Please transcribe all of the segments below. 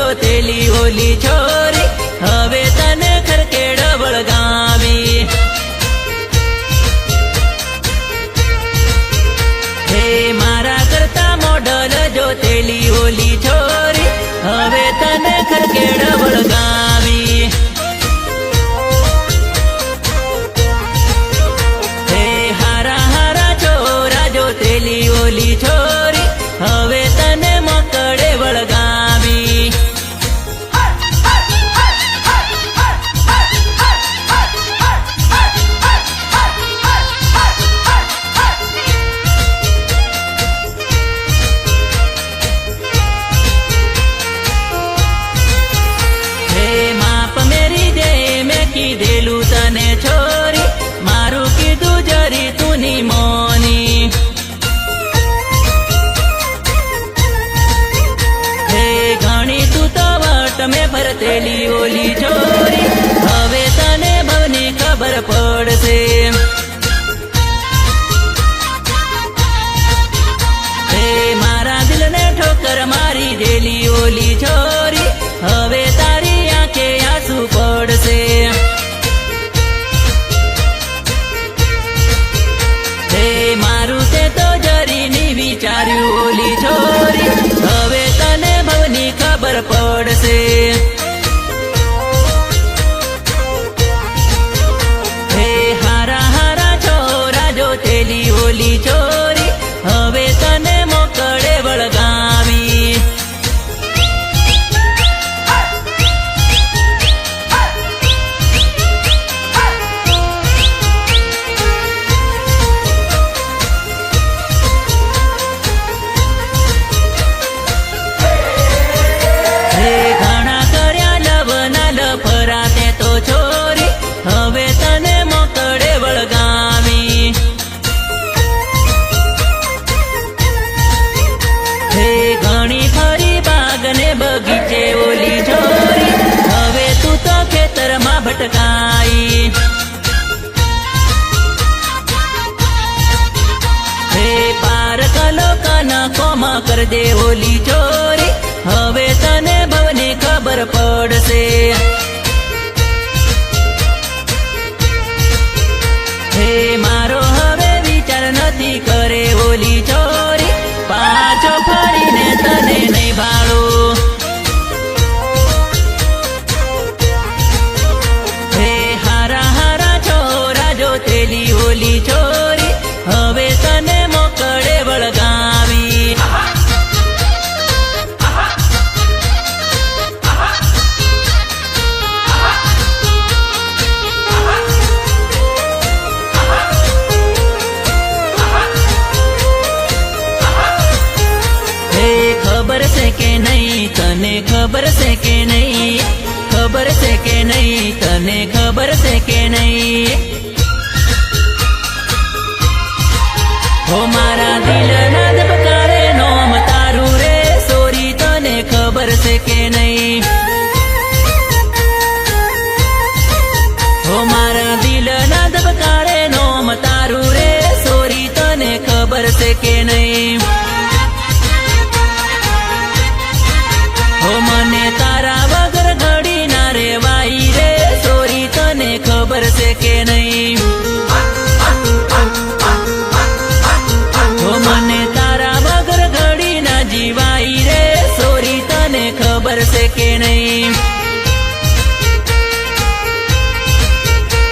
જોતેલી ઓલી છોરી હવે તને ખરકેડ વળગાવી હે મારા કરતા મોડલ જોતેલી ઓલી છોરી હવે તને ખરકેડ વળગાવી હે હારા હારા છોરા જોતેલી ઓલી છોરી હવે તને મોકળે વળગાવી હે માપ મેરી દે મેં કીધેલું તને છોરી મારું કીધું જરી તુની મોની મેં ભરતેલી ઓલી છોરી હવે તને ભવની ખબર પડશે હે મારા દિલને ઠોકર મારી દેલી ઓલી છોરી હવે તારી આંખે આંસુ પડશે હે મારું તે તો જરી ની વિચાર્યું ઓલી છોરી હવે તને ભવની ખબર પડશે હે હારા હારા છોરા જોતેલી ઓલી છોરી હવે તને મોકળે વળગાવી હવે તને મોકળે વળગાવી હે ઘણી ફરી બાગને બગીચે ઓલી છોરી હવે તું તો ખેતરમાં ભટકાઈ હે પારક લોકોના કોમા કર દે ઓલી છોરી હવે તને ભવની ખબર પડશે હે મારો હવે વિચાર નથી કરે ઓલી છોરી પાછો ફરીને તને નહીં ભાળું હે હારા હારા છોરા જોતેલી ઓલી છોરી હવે તને મોકળે વળગાવી ખબર છે કે નહીં તને ખબર છે કે નહીં ખબર છે કે નહીં તને ખબર છે કે નહીં હો મારા દિલના ધબકારે નોમ તારું રે સોરી તને ખબર છે કે નહીં હો મારા દિલના ધબકારે નોમ તારું રે સોરી તને ખબર છે કે નહીં હો મને તારા વગર ઘડી ના રેવાઈ રે સોરી તને ખબર છે કે નહીં હો મને તારા વગર ઘડી ના જીવાઈ રે સોરી તને ખબર છે કે નહીં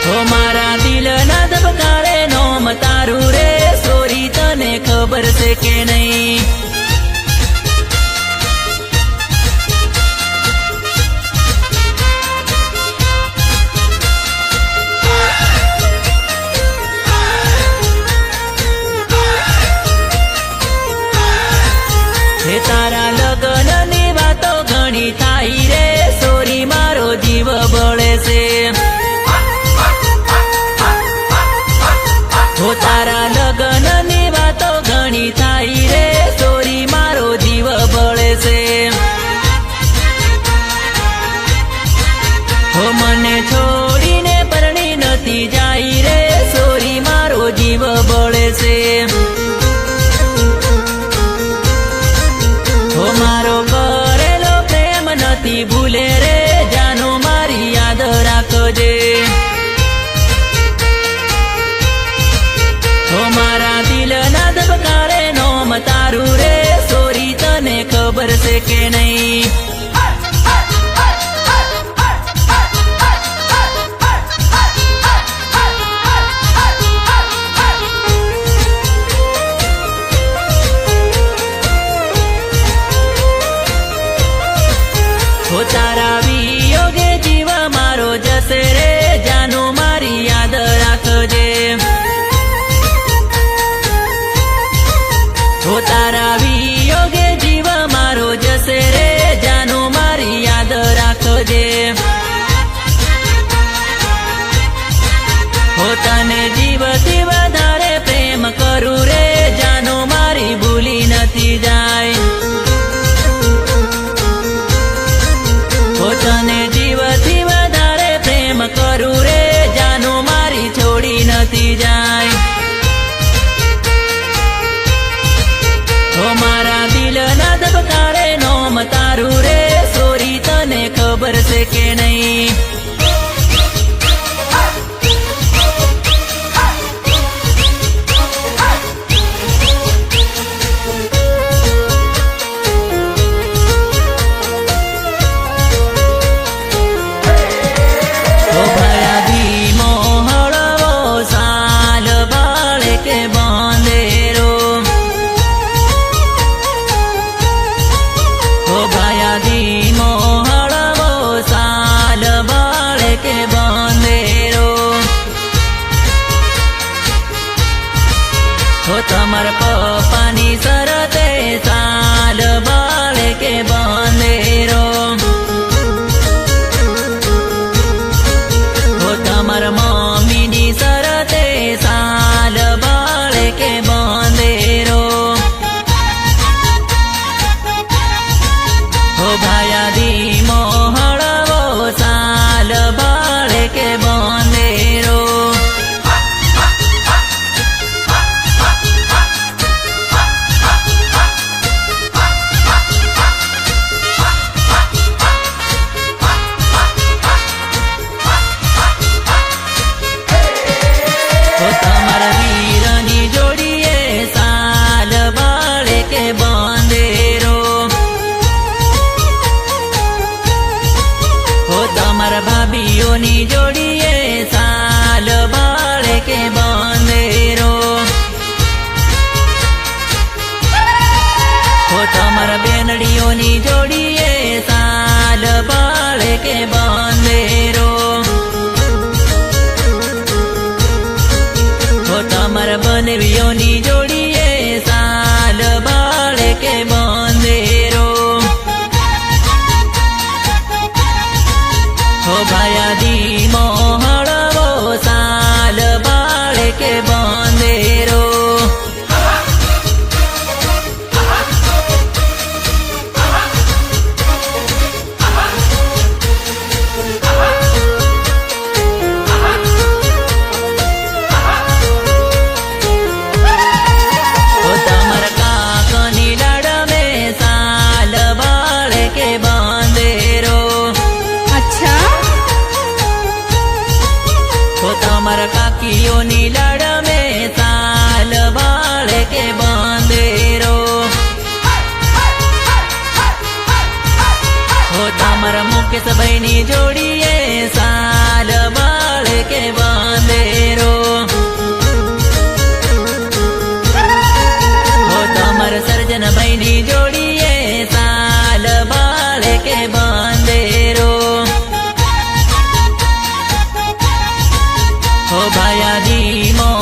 હો મારા દિલના ધબકારે નોમ તારું રે સોરી તને ખબર છે કે નહીં તારા લગ્નની વાતો ઘણી થાય રે સોરી મારો જીવ બળે છે હો તારા લગ્નની વાતો ઘણી થાય નહીં ભૂલે રે જાનું મારી યાદ રાખજે હો મારા દિલના ધબકારે નોમ તારું રે સોરી તને ખબર છે કે નહીં હો તારા વિયોગે જીવ મારો જશે રે જાનું મારી યાદ રાખજે હો તારા વિયોગે જીવ મારો જશે રે જાનું મારી યાદ રાખજે હો તને જીવથી વધારે પ્રેમ કરું રે જાનું મારી ભૂલી નથી જાય તને જીવથી વધારે પ્રેમ કરું રે જાનું મારી છોડી નથી જાય હો મારા દિલના ધબકારે નોમ તારું રે સોરી તને ખબર છે કે નહીં તમાર પપ્પાની શરતે સાલ બાળે કે બંધેરો હો તમાર મમ્મીની શરતે સાલ બાળે કે બંધેરો હો ભાયાદી મોહળવો સાલ બાળે કે બંધેરો ભાભીઓની જોડીએ સાલ બાળે કે બંધેરો હો તમારા બેનડીઓની જોડીએ સાલ બાળે કે બંધેરો હો તમારા બનેવીઓની જોડીએ સાલ બાળે કે બંધેરો હો ભાયાદી મોહળવો સાલ બાળે કે બંધેરો હો તમારા કાકાની લાડમે સાલ બાળે કે બંધેરો તમારા કાકીઓની લાડમે સાલ બાળે કે બંધેરો હો તમારા મુકેશભાઈની જોડીએ સાલ બાળે કે બંધેરો હો તમારા સર્જનભાઈની જોડીએ સાલ બાળે કે બંધેરો હો ભાયાદી મો